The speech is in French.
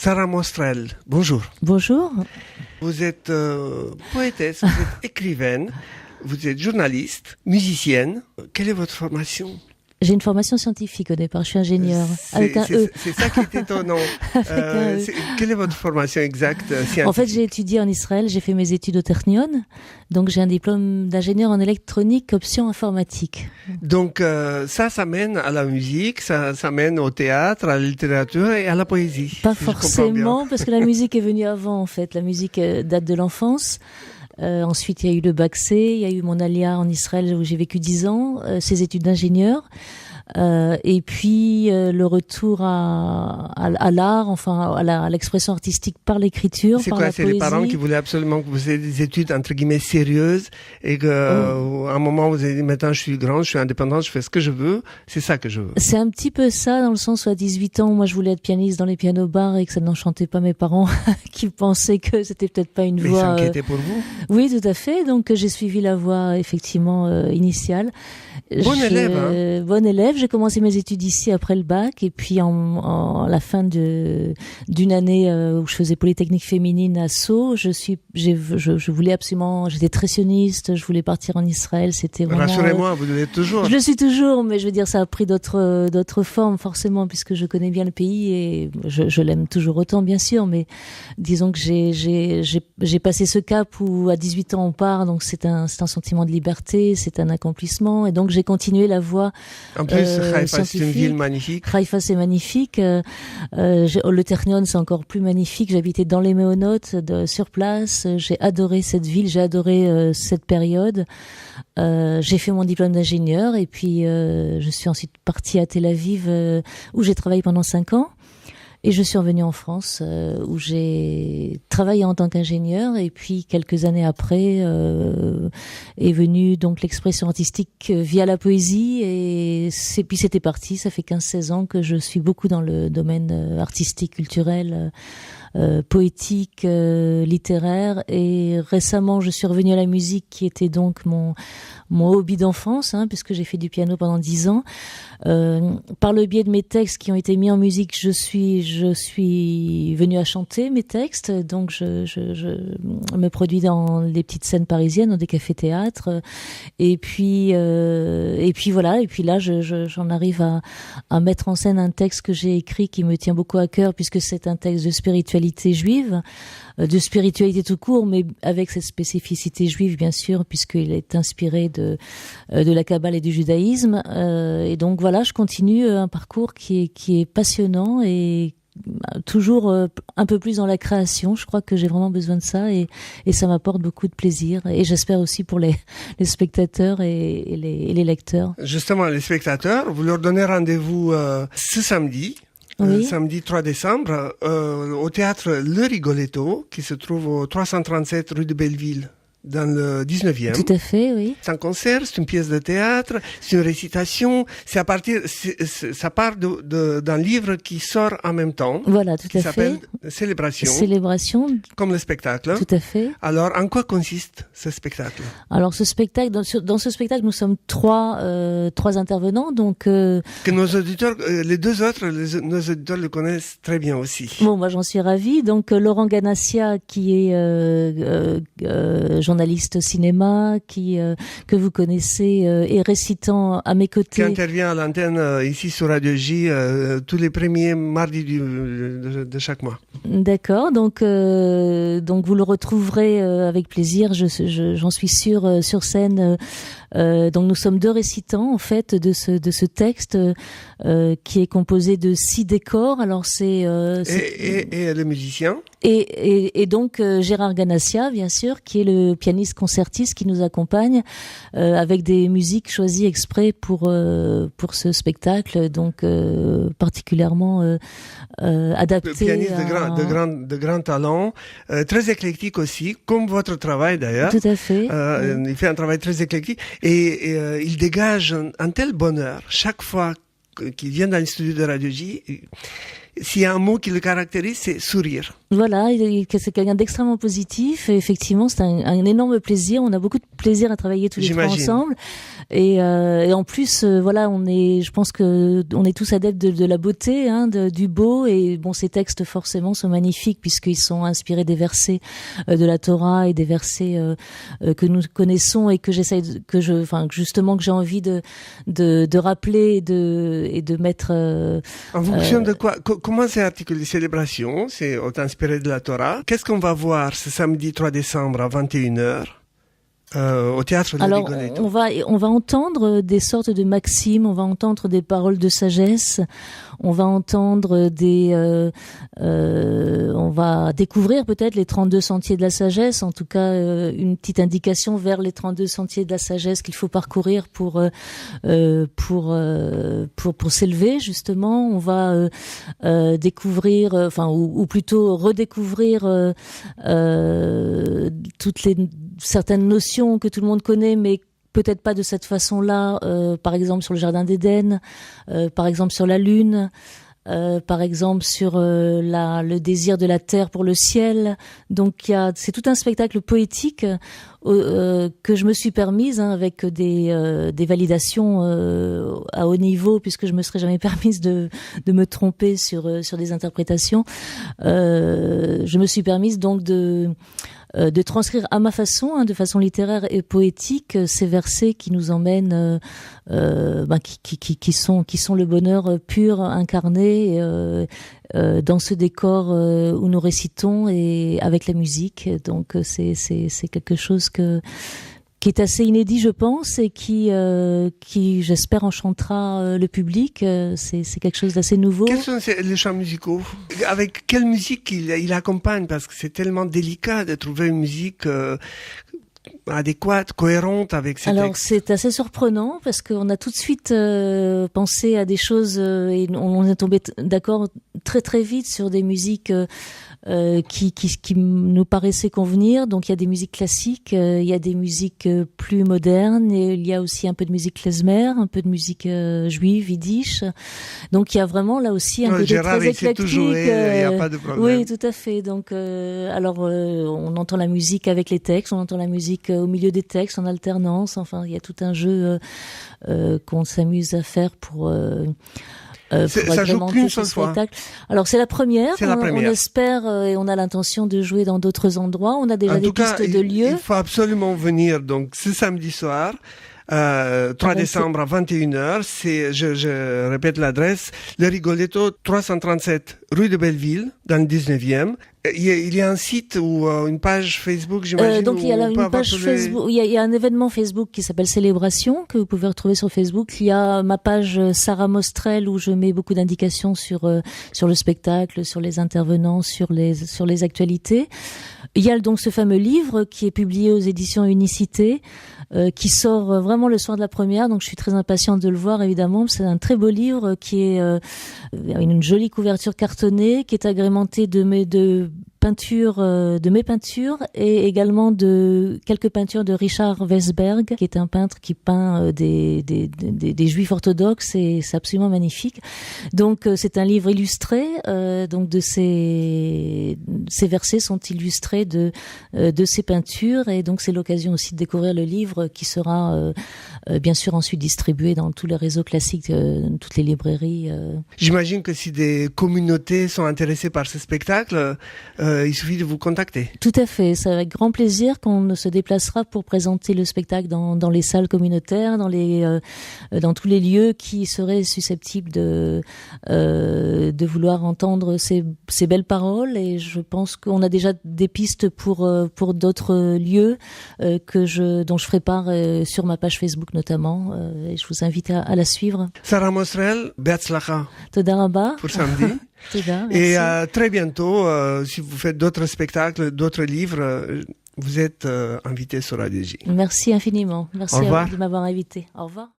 Sarah Mostrel, bonjour. Bonjour. Vous êtes poétesse, vous êtes écrivaine, vous êtes journaliste, musicienne. Quelle est votre formation ? J'ai une formation scientifique au départ, je suis ingénieur. Avec un E. C'est ça qui est étonnant. Quelle est votre formation exacte scientifique ? En fait, j'ai étudié en Israël, j'ai fait mes études au Technion, donc j'ai un diplôme d'ingénieur en électronique, option informatique. Donc ça mène à la musique, ça mène au théâtre, à la littérature et à la poésie. Pas forcément, parce que la musique est venue avant en fait. La musique date de l'enfance. Ensuite, il y a eu le bac C, il y a eu mon alia en Israël où j'ai vécu 10 ans, ces études d'ingénieur. Et puis le retour à l'art, enfin à l'expression artistique par l'écriture, par la poésie. C'est les parents qui voulaient absolument que vous ayez des études entre guillemets sérieuses et qu'à un moment vous avez dit maintenant je suis grande, je suis indépendante, je fais ce que je veux, c'est ça que je veux. C'est un petit peu ça dans le sens où à 18 ans, moi je voulais être pianiste dans les pianos-bars et que ça n'enchantait pas mes parents qui pensaient que c'était peut-être pas une voie. Mais ils s'inquiétaient pour vous. Oui, tout à fait. Donc j'ai suivi la voie effectivement initiale. Bonne élève. Bonne élève. J'ai commencé mes études ici après le bac et puis en la fin d'une année où je faisais Polytechnique féminine à Sceaux, je voulais absolument, j'étais très sioniste, je voulais partir en Israël, c'était vraiment. Rassurez-moi, vous l'êtes toujours. Je le suis toujours, mais je veux dire ça a pris d'autres formes forcément puisque je connais bien le pays et je l'aime toujours autant bien sûr, mais disons que j'ai passé ce cap où à 18 ans on part, donc c'est un sentiment de liberté, c'est un accomplissement et donc j'ai continué la voie. En plus, Haïfa, c'est une ville magnifique. Haïfa, c'est magnifique. Le Technion, c'est encore plus magnifique. J'habitais dans les Méonotes, sur place. J'ai adoré cette ville, j'ai adoré cette période. J'ai fait mon diplôme d'ingénieur et puis je suis ensuite partie à Tel Aviv où j'ai travaillé pendant 5 ans. Et je suis revenue en France où j'ai travaillé en tant qu'ingénieur et puis quelques années après est venue donc l'expression artistique via la poésie et puis c'était parti, ça fait 15-16 ans que je suis beaucoup dans le domaine artistique, culturel, poétique, littéraire et récemment je suis revenue à la musique qui était donc mon hobby d'enfance puisque j'ai fait du piano pendant 10 ans. Par le biais de mes textes qui ont été mis en musique, je suis venue à chanter mes textes, donc je me produis dans des petites scènes parisiennes, dans des cafés-théâtres, et puis voilà, et puis là j'en arrive à mettre en scène un texte que j'ai écrit qui me tient beaucoup à cœur puisque c'est un texte de spiritualité juive, de spiritualité tout court, mais avec cette spécificité juive bien sûr puisqu'il est inspiré de la Kabbale et du judaïsme, et donc voilà, je continue un parcours qui est passionnant et toujours un peu plus dans la création. Je crois que j'ai vraiment besoin de ça et ça m'apporte beaucoup de plaisir et j'espère aussi pour les spectateurs et les lecteurs. Justement, les spectateurs, vous leur donnez rendez-vous ce samedi. Oui. Samedi 3 décembre, au théâtre Le Rigoletto, qui se trouve au 337 rue de Belleville, dans le 19e. Tout à fait, oui. C'est un concert, c'est une pièce de théâtre, c'est une récitation, ça part d'un livre qui sort en même temps. Voilà, tout à fait. Qui s'appelle Célébration. Célébration. Comme le spectacle. Tout à fait. Alors, en quoi consiste ce spectacle ? Alors, ce spectacle, dans ce spectacle, nous sommes trois intervenants, donc. Que nos auditeurs, les deux autres, nos auditeurs le connaissent très bien aussi. Bon, moi, j'en suis ravie. Donc, Laurent Ganassia, qui est journaliste cinéma, que vous connaissez, et récitant à mes côtés. Qui intervient à l'antenne ici sur Radio J tous les premiers mardis de chaque mois. D'accord, donc vous le retrouverez avec plaisir, j'en suis sûre, sur scène. Donc nous sommes 2 récitants en fait de ce texte qui est composé de 6 décors. Alors et le musicien. Et donc Gérard Ganassia, bien sûr, qui est le pianiste concertiste qui nous accompagne avec des musiques choisies exprès pour ce spectacle, donc particulièrement adapté. Pianiste de grand talent, très éclectique aussi, comme votre travail d'ailleurs. Tout à fait. Il fait un travail très éclectique et il dégage un tel bonheur chaque fois qu'il vient dans le studio de Radio J. S'il y a un mot qui le caractérise, c'est sourire. Voilà, c'est quelqu'un d'extrêmement positif. Et effectivement, c'est un énorme plaisir. On a beaucoup de plaisir à travailler tous les trois ensemble. Et en plus, voilà, je pense que on est tous adeptes de la beauté, hein, du beau. Et bon, ces textes forcément sont magnifiques puisqu'ils sont inspirés des versets de la Torah et des versets que nous connaissons et que justement que j'ai envie de rappeler et de mettre. En fonction de quoi? Comment c'est articulé? Célébration, c'est inspiré de la Torah. Qu'est-ce qu'on va voir ce samedi 3 décembre à 21h? Au théâtre de Rigoletto. On va entendre des sortes de maximes, on va entendre des paroles de sagesse, on va entendre on va découvrir peut-être les 32 sentiers de la sagesse, en tout cas une petite indication vers les 32 sentiers de la sagesse qu'il faut parcourir pour s'élever justement. On va découvrir, ou plutôt redécouvrir certaines notions que tout le monde connaît, mais peut-être pas de cette façon-là, par exemple sur le Jardin d'Éden, par exemple sur la Lune, par exemple sur le désir de la terre pour le ciel. Donc c'est tout un spectacle poétique que je me suis permise, hein, avec des validations à haut niveau, puisque je me serais jamais permise de me tromper sur des interprétations. Je me suis permise donc de transcrire à ma façon, hein, de façon littéraire et poétique, ces versets qui nous emmènent, qui sont le bonheur pur incarné dans ce décor où nous récitons et avec la musique. Donc c'est quelque chose qui est assez inédit, je pense, et qui j'espère enchantera le public. C'est quelque chose d'assez nouveau. Quels sont les chants musicaux? Avec quelle musique il accompagne? Parce que c'est tellement délicat de trouver une musique adéquate, cohérente avec ces textes. Alors c'est assez surprenant parce qu'on a tout de suite pensé à des choses et on est tombé d'accord très très vite sur des musiques qui nous paraissaient convenir. Donc il y a des musiques classiques, il y a des musiques plus modernes, et il y a aussi un peu de musique klezmer, un peu de musique juive, yiddish. Donc il y a vraiment là aussi un côté très éclectique. Tout joué, il y a pas de problème. Oui, tout à fait. Donc on entend la musique avec les textes, on entend la musique au milieu des textes en alternance. Enfin, il y a tout un jeu qu'on s'amuse à faire pour ça joue qu'une seule fois. Alors c'est la première. On espère et on a l'intention de jouer dans d'autres endroits. On a déjà des pistes de lieux. Il faut absolument venir donc ce samedi soir. 3 décembre à 21h, je répète l'adresse, le Rigoletto 337 rue de Belleville, dans le 19e. Il y a un site ou une page Facebook, j'imagine. Donc il y a une page Facebook, il y a un événement Facebook qui s'appelle Célébration, que vous pouvez retrouver sur Facebook. Il y a ma page Sarah Mostrel où je mets beaucoup d'indications sur le spectacle, sur les intervenants, sur les actualités. Il y a donc ce fameux livre qui est publié aux éditions Unicité, qui sort vraiment le soir de la première, donc je suis très impatiente de le voir évidemment. C'est un très beau livre qui est une jolie couverture cartonnée, qui est agrémentée de mes peintures et également de quelques peintures de Richard Wesberg, qui est un peintre qui peint des juifs orthodoxes, et c'est absolument magnifique. Donc c'est un livre illustré, donc ces versets sont illustrés de ces peintures, et donc c'est l'occasion aussi de découvrir le livre qui sera bien sûr ensuite distribué dans tous les réseaux classiques, toutes les librairies. J'imagine que si des communautés sont intéressées par ce spectacle, il suffit de vous contacter. Tout à fait, c'est avec grand plaisir qu'on se déplacera pour présenter le spectacle dans les salles communautaires, dans tous les lieux qui seraient susceptibles de vouloir entendre ces belles paroles. Et je pense qu'on a déjà des pistes pour d'autres lieux dont je ferai part sur ma page Facebook notamment, et je vous invite à la suivre. Sarah Mostrel, Beatzlacha. Toda rabba. Pour samedi. Et très bientôt, si vous faites d'autres spectacles, d'autres livres, vous êtes invité sur Radio J. Merci infiniment. Merci à vous de m'avoir invité. Au revoir.